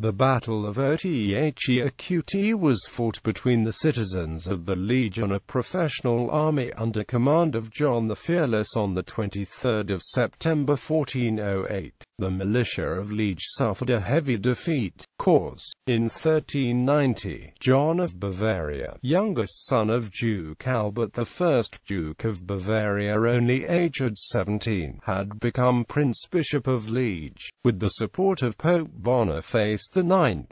The Battle of Othée was fought between the citizens of the Liège and a professional army under command of John the Fearless on 23 September 1408. The militia of Liège suffered a heavy defeat. Cause: in 1390, John of Bavaria, youngest son of Duke Albert I, Duke of Bavaria, only aged 17, had become Prince-Bishop of Liège, with the support of Pope Boniface IX.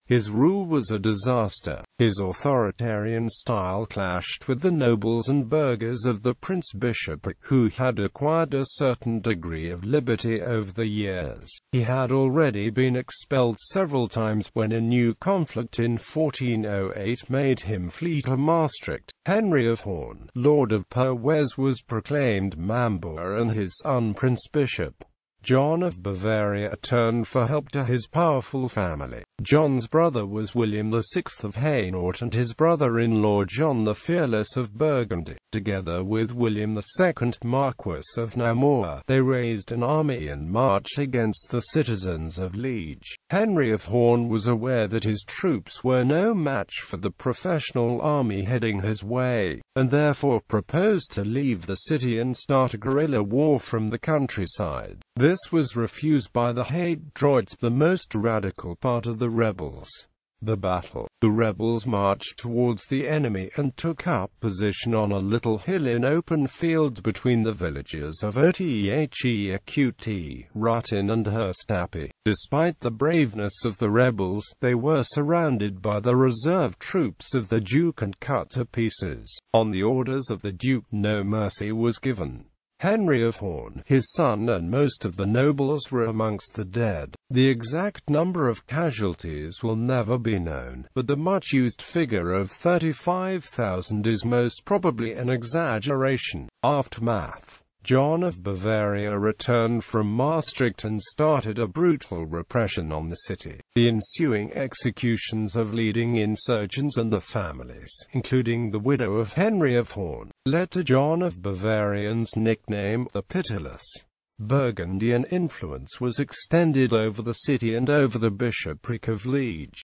His rule was a disaster. His authoritarian style clashed with the nobles and burghers of the prince-bishopric, who had acquired a certain degree of liberty over the years. He had already been expelled several times when a new conflict in 1408 made him flee to Maastricht. Henry of Horn, Lord of Perwez, was proclaimed member and his son prince-bishop. John of Bavaria turned for help to his powerful family. John's brother was William VI of Hainaut and his brother-in-law John the Fearless of Burgundy. Together with William II, Marquis of Namur, they raised an army and marched against the citizens of Liège. Henry of Horn was aware that his troops were no match for the professional army heading his way, and therefore proposed to leave the city and start a guerrilla war from the countryside. This was refused by the Haidroids, the most radical part of the rebels. The battle. The rebels marched towards the enemy and took up position on a little hill in open field between the villages of Othée, Rutin and Herstapi. Despite the braveness of the rebels, they were surrounded by the reserve troops of the Duke and cut to pieces. On the orders of the Duke, no mercy was given. Henry of Horn, his son and most of the nobles were amongst the dead. The exact number of casualties will never be known, but the much-used figure of 35,000 is most probably an exaggeration. Aftermath: John of Bavaria returned from Maastricht and started a brutal repression on the city. The ensuing executions of leading insurgents and the families, including the widow of Henry of Horn, led to John of Bavarian's nickname, the Pitiless. Burgundian influence was extended over the city and over the bishopric of Liège.